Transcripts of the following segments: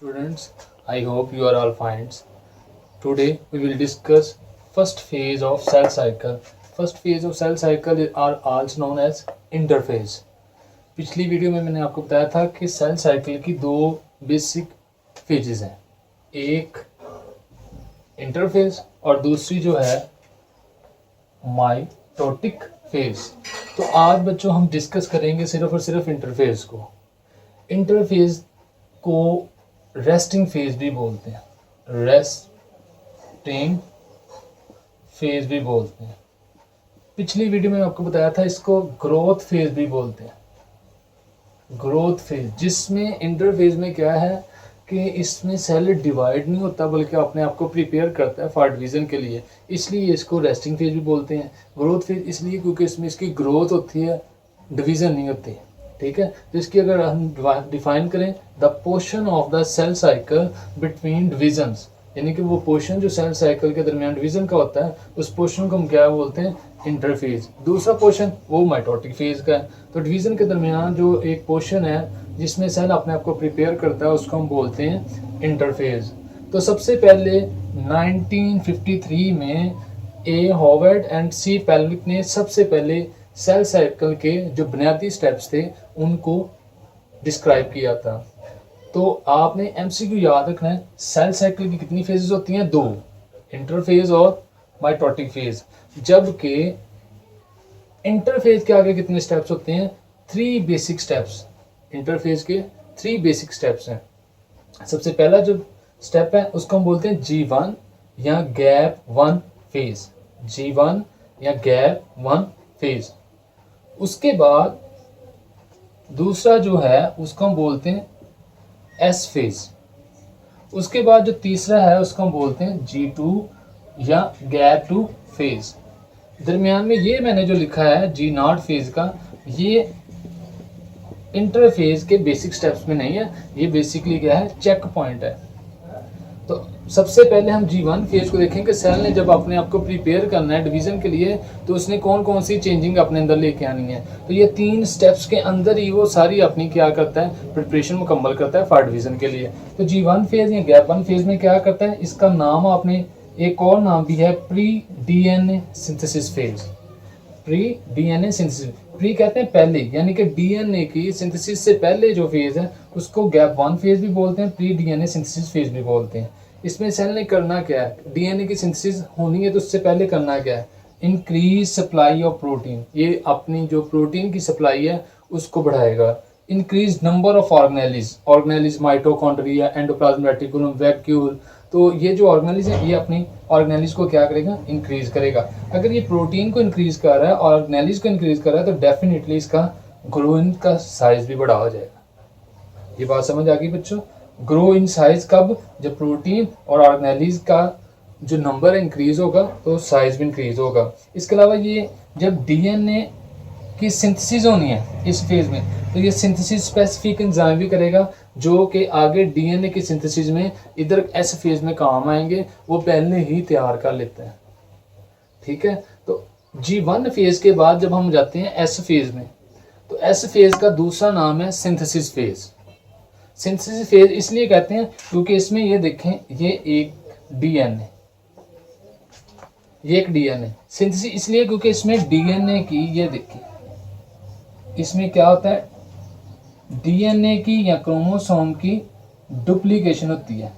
Students, I hope you are all fine. Today we will discuss first phase of cell cycle. First phase of cell cycle are also known as interphase. पिछली video में मैंने आपको बताया था कि cell cycle की दो basic phases हैं, एक इंटरफेज और दूसरी जो है माइटोटिक फेज। तो आज बच्चों हम डिस्कस करेंगे सिर्फ और सिर्फ इंटरफेज को। इंटरफेज को रेस्टिंग फेज भी बोलते हैं, रेस्टिंग फेज भी बोलते हैं। पिछली वीडियो में आपको बताया था इसको ग्रोथ फेज भी बोलते हैं, ग्रोथ फेज, जिसमें इंटरफेज में क्या है कि इसमें सेल डिवाइड नहीं होता बल्कि अपने आप को प्रिपेयर करता है फॉर डिवीजन के लिए, इसलिए इसको रेस्टिंग फेज भी बोलते हैं। ग्रोथ फेज इसलिए क्योंकि इसमें इसकी ग्रोथ होती है, डिवीजन नहीं होती। ठीक है, तो इसकी अगर हम डिफाइन करें, the portion of the cell cycle between divisions, यानी कि वो पोर्शन जो सेल साइकिल के दरमियान डिवीजन का होता है, उस पोर्शन को हम क्या बोलते हैं, इंटरफेज। दूसरा पोर्शन वो माइटोटिक फेज का है। तो डिवीजन के दरमियान जो एक पोर्शन है जिसमें सेल अपने आप को प्रिपेयर करता है, उसको हम बोलते हैं इंटरफेज। तो सबसे पहले 1953 में ए हॉवर्ड एंड सी पेल्विक ने सबसे पहले सेल साइकिल के जो बुनियादी स्टेप्स थे उनको डिस्क्राइब किया था। तो आपने एमसीक्यू याद रखना है, सेल साइकिल की कितनी फेजेस होती हैं, दो, इंटरफेज और माइटोटिक फेज। जबकि इंटरफेज के आगे कितने स्टेप्स होते हैं, 3 बेसिक स्टेप्स। इंटरफेज के 3 बेसिक स्टेप्स हैं। सबसे पहला जो स्टेप है उसको हम बोलते हैं G1 या गैप 1 फेज, G1 या गैप 1 फेज। उसके बाद दूसरा जो है उसको हम बोलते हैं S फेज। उसके बाद जो तीसरा है उसको हम बोलते हैं G2 या गैप 2 फेज। दरमियान में ये मैंने जो लिखा है G0 फेज का, ये इंटरफेज के बेसिक स्टेप्स में नहीं है, ये बेसिकली क्या है, चेक पॉइंट है। तो सबसे पहले हम G1 फेज को देखें कि सेल ने जब अपने आप को प्रिपेयर करना है डिवीजन के लिए तो उसने कौन कौन सी चेंजिंग अपने अंदर लेके आनी है। तो ये 3 स्टेप्स के अंदर ही वो सारी अपनी क्या करता है, प्रिपरेशन मुकम्मल करता है फॉर डिवीजन के लिए। तो G1 फेज या गैप 1 फेज में क्या करता है, इसका नाम आपने एक और नाम भी है, pre DNA synthesis phase. Pre DNA synthesis, pre कहते हैं पहले, यानी कि डीएनए की सिंथेसिस से पहले जो फेज है उसको गैप 1 फेज भी बोलते हैं, प्री डीएनए सिंथेसिस फेज भी बोलते हैं। इसमें सेल ने करना क्या है, डीएनए की सिंथेसिस होनी है तो उससे पहले करना क्या है, इंक्रीज सप्लाई ऑफ प्रोटीन। ये अपनी जो प्रोटीन की सप्लाई है उसको बढ़ाएगा। Increase number of organelles, mitochondria, endoplasm reticulum, vacuole. तो ये जो ऑर्गेनेलिज है ये अपनी ऑर्गेनेलिज को क्या करेगा, इंक्रीज करेगा। अगर ये प्रोटीन को इंक्रीज कर रहा है और ऑर्गेनेलिज को इंक्रीज कर रहा है तो डेफिनेटली इसका ग्रोइन का साइज भी बड़ा हो जाएगा। ये बात समझ आ गई बच्चों। ग्रो इन साइज कब, जब प्रोटीन और ऑर्गेनेलिज का जो नंबर इंक्रीज होगा तो साइज भी इंक्रीज होगा। इसके अलावा ये जब डीएनए की सिंथेसिस होनी है इस फेज में, तो ये सिंथेसिस स्पेसिफिक एंजाइम भी करेगा जो कि आगे डीएनए की सिंथेसिस में इधर एस फेज में काम आएंगे, वो पहले ही तैयार कर लेते हैं। ठीक है, तो G1 फेज के बाद जब हम जाते हैं एस फेज में, तो एस फेज का दूसरा नाम है सिंथेसिस फेज। सिंथेसिस फेज इसलिए कहते हैं क्योंकि इसमें ये देखें, ये एक डीएनए, ये एक डीएनए सिंथेसिस इसलिए क्योंकि इसमें डीएनए की, ये देखिए इसमें क्या होता है, डीएनए की या क्रोमोसोम की डुप्लीकेशन होती है।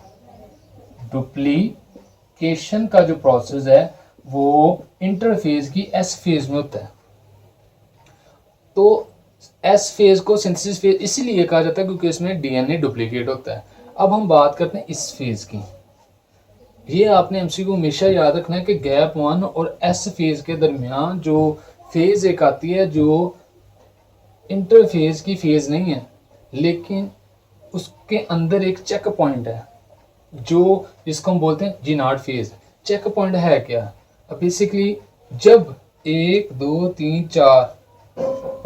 डुप्लीकेशन का जो प्रोसेस है वो इंटरफेज की एस फेज में होता है। तो एस फेज को सिंथेसिस फेज इसीलिए कहा जाता है क्योंकि इसमें डीएनए डुप्लीकेट होता है। अब हम बात करते हैं इस फेज की। ये आपने एमसीक्यू हमेशा याद रखना है कि गैप 1 और एस फेज के दरमियान जो फेज एक आती है जो इंटरफेज की फेज नहीं है, लेकिन उसके अंदर एक चेक पॉइंट है जो जिसको हम बोलते हैं G0 फेज। चेक पॉइंट है क्या, अब बेसिकली जब 1 2 3 4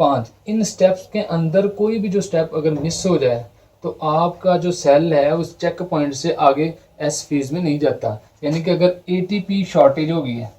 5 इन स्टेप्स के अंदर कोई भी जो स्टेप अगर मिस हो जाए तो आपका जो सेल है उस चेक पॉइंट से आगे एस फेज में नहीं जाता। यानी कि अगर एटीपी शॉर्टेज हो गई है,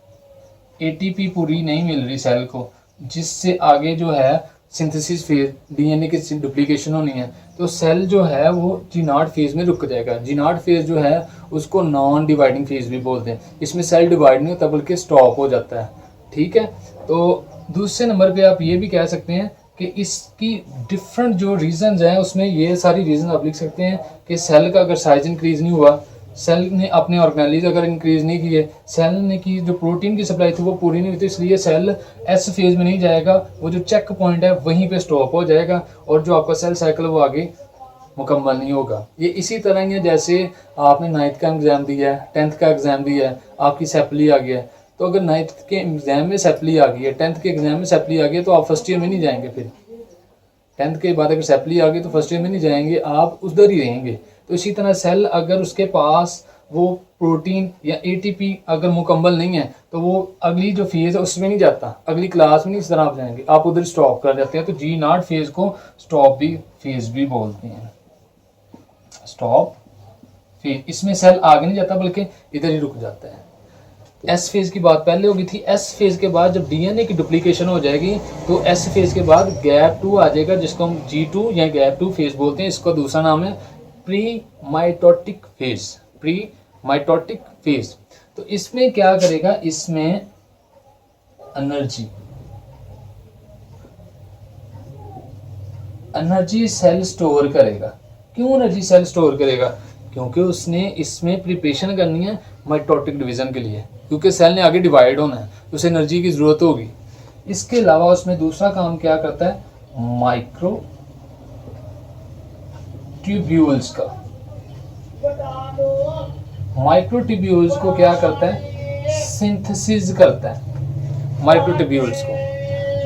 एटीपी पूरी नहीं मिल रही सेल को, जिससे आगे जो है सिंथेसिस फेज, डीएनए की डुप्लीकेशन होनी है, तो सेल जो है वो जी नॉट फेज में रुक जाएगा। जी नॉट फेज जो है उसको नॉन डिवाइडिंग फेज भी बोलते हैं। इसमें सेल डिवाइड नहीं होता बल्कि स्टॉप हो जाता है। ठीक है, तो दूसरे नंबर पे आप ये भी कह सकते हैं कि इसकी डिफरेंट जो रीजंस हैं उसमें ये सारी रीजन आप लिख सकते हैं कि सेल का अगर साइज इंक्रीज नहीं हुआ, सेल ने अपने ऑर्गेनेलिज अगर इंक्रीज नहीं किए, सेल ने की जो प्रोटीन की सप्लाई थी वो पूरी नहीं हुई, तो इसलिए सेल एस फेज में नहीं जाएगा, वो जो चेक पॉइंट है वहीं पे स्टॉप हो जाएगा और जो आपका सेल साइकिल वो आगे मुकम्मल नहीं होगा। ये इसी तरह ही है जैसे आपने 9th का एग्ज़ाम दिया है, 10th का एग्ज़ाम दिया है, आपकी सेपली आ गया है, तो अगर 9th के एग्ज़ाम में सेपली आ गई है, 10th के एग्ज़ाम में सेपली आ गई है, तो आप फर्स्ट ईयर में नहीं जाएंगे। फिर 10th के बाद अगर सेपली आ गई तो फर्स्ट ईयर में नहीं जाएंगे, आप उधर ही रहेंगे। तो इसी तरह सेल अगर उसके पास वो प्रोटीन या एटीपी अगर मुकम्मल नहीं है तो वो अगली जो फेज़ है उसमें नहीं जाता, अगली क्लास में नहीं इस तरह आप जाएंगे, आप उधर स्टॉप कर जाते हैं। तो जी नॉट फेज़ को स्टॉप भी फेज़ भी बोलते हैं, स्टॉप फेज। इसमें सेल आगे नहीं जाता बल्कि इधर ही रुक जाता है। एस फेज की बात पहले होगी थी। एस फेज के बाद जब डीएनए की डुप्लीकेशन हो जाएगी तो एस फेज के बाद गैप 2 आ जाएगा, जिसको हम G2 या गैप 2 फेज बोलते हैं। इसका दूसरा नाम है pre mitotic phase, pre mitotic phase. तो इसमें क्या करेगा, इसमें एनर्जी सेल स्टोर करेगा। क्यों एनर्जी सेल स्टोर करेगा? क्योंकि उसने इसमें प्रिपरेशन करनी है माइटोटिक डिवीजन के लिए, क्योंकि सेल ने आगे डिवाइड होना है तो उसे एनर्जी की ज़रूरत होगी। इसके अलावा उसमें दूसरा काम क्या करता है, माइक्रो ट्यूब्यूल्स का। माइक्रो ट्यूब्यूल्स को क्या करता है, सिंथेसिस करता है माइक्रो ट्यूब्यूल्स को।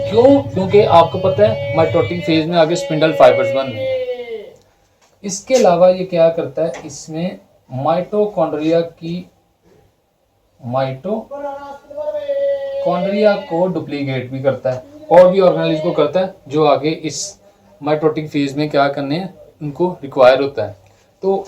क्यों? क्योंकि आपको पता है माइटोटिक फेज में आगे स्पिंडल फाइबर्स बन रहे हैं। इसके अलावा ये क्या करता है, इसमें माइटोकॉन्ड्रिया को डुप्लीकेट भी करता है और भी ऑर्गेनेल्स को करता है जो आगे इस माइटोटिक फेज में क्या करने हैं उनको रिक्वायर होता है। तो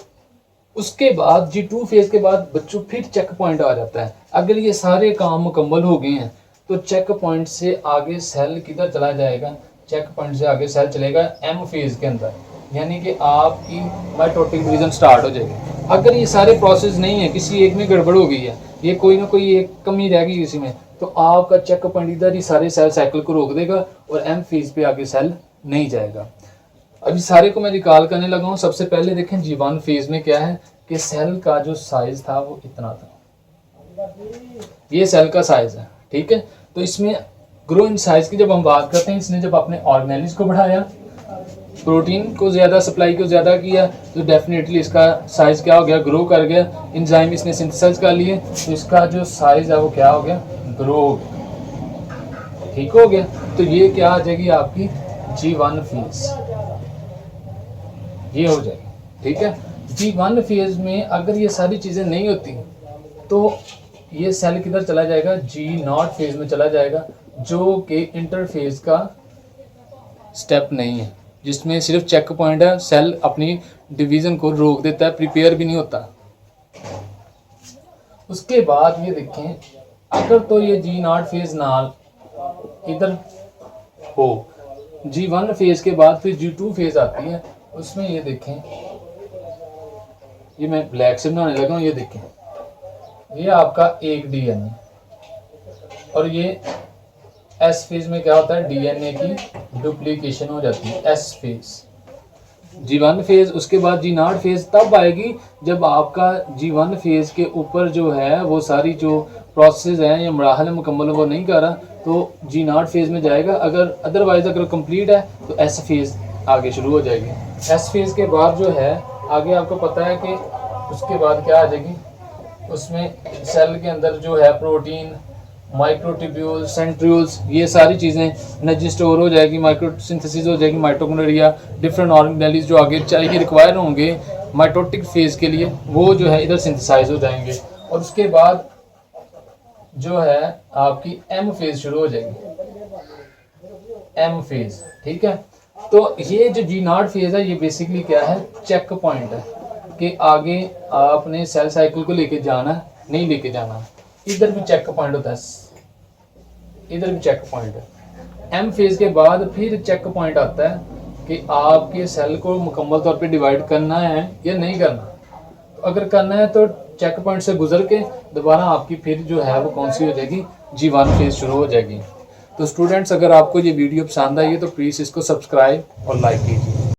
उसके बाद G2 फेज के बाद बच्चों फिर चेक पॉइंट आ जाता है। अगर ये सारे काम मुकम्मल हो गए हैं तो चेक पॉइंट से आगे सेल किधर चला जाएगा, चेक पॉइंट से आगे सेल चलेगा M फेज के अंदर, यानी कि आपकी माइटोटिक डिवीजन स्टार्ट हो जाएगी। अगर ये सारे प्रोसेस नहीं है, किसी एक में गड़बड़ हो गई है, ये कोई ना कोई एक कमी रह गई किसी में, तो आपका चेक पॉइंट इधर ही सारे सेल साइकिल को रोक देगा और M फेज पे आगे सेल नहीं जाएगा। अभी सारे को मैं रिकॉल करने लगा हूँ। सबसे पहले देखें G1 फेज में क्या है कि सेल का जो साइज था वो इतना था, ये सेल का साइज है। ठीक है, तो इसमें ग्रो इन साइज की जब हम बात करते हैं, इसने जब अपने ऑर्गेनेल्स को बढ़ाया, प्रोटीन को ज़्यादा सप्लाई को ज़्यादा किया, तो डेफिनेटली इसका साइज क्या हो गया, ग्रो कर गया। एंजाइम इसने सिंथेसाइज कर लिए तो इसका जो साइज है वो क्या हो गया, ग्रो हो गया। ठीक हो गया, तो ये क्या आ जाएगी आपकी G1 फेज, ये हो जाएगी। ठीक है, G1 फेज में अगर ये सारी चीज़ें नहीं होती तो ये सेल किधर चला जाएगा, G0 फेज में चला जाएगा, जो कि इंटरफेज का स्टेप नहीं है, जिसमें सिर्फ चेक पॉइंट है। सेल अपनी डिवीज़न को रोक देता है, प्रिपेयर भी नहीं होता। उसके बाद ये देखें, अगर तो ये G0 फेज ना इधर हो, G1 फेज के बाद फिर G2 फेज आती है, उसमें ये देखें, ये मैं ब्लैक से बनाने लगा हूँ, ये देखें, ये आपका एक डीएनए और ये एस फेज में क्या होता है, डीएनए की डुप्लीकेशन हो जाती है, एस फेज। G1 फेज, उसके बाद G0 फेज तब आएगी जब आपका G1 फेज के ऊपर जो है वो सारी जो प्रोसेस है या मराहल मुकम्मल वो नहीं कर रहा तो G0 फेज में जाएगा। अगर अदरवाइज अगर कंप्लीट है तो एस फेज आगे शुरू हो जाएगी। एस फेज के बाद जो है आगे आपको पता है कि उसके बाद क्या आ जाएगी, उसमें सेल के अंदर जो है प्रोटीन, माइक्रोट्यूब्यूल, सेंट्रियोल्स, ये सारी चीज़ें एनर्जी स्टोर हो जाएगी, माइक्रोसिंथेसिस हो जाएगी, माइटोकॉन्ड्रिया, डिफरेंट ऑर्गेनेल्स जो आगे चाहिए रिक्वायर होंगे माइटोटिक फेज के लिए, वो जो है इधर सिंथेसाइज हो जाएंगे। और उसके बाद जो है आपकी एम फेज शुरू हो जाएगी, एम फेज। ठीक है, तो ये जो G0 फेज है ये बेसिकली क्या है, चेक पॉइंट है कि आगे आपने सेल साइकिल को लेके जाना नहीं लेके जाना। इधर भी चेक पॉइंट होता है, इधर भी चेक पॉइंट है। एम फेज के बाद फिर चेक पॉइंट आता है कि आपके सेल को मुकम्मल तौर पे डिवाइड करना है या नहीं करना। अगर करना है तो चेक पॉइंट से गुजर के दोबारा आपकी फिर जो है वो कौन सी हो जाएगी, G1 फेज शुरू हो जाएगी। तो स्टूडेंट्स, अगर आपको ये वीडियो पसंद आई है तो प्लीज़ इसको सब्सक्राइब और लाइक कीजिए।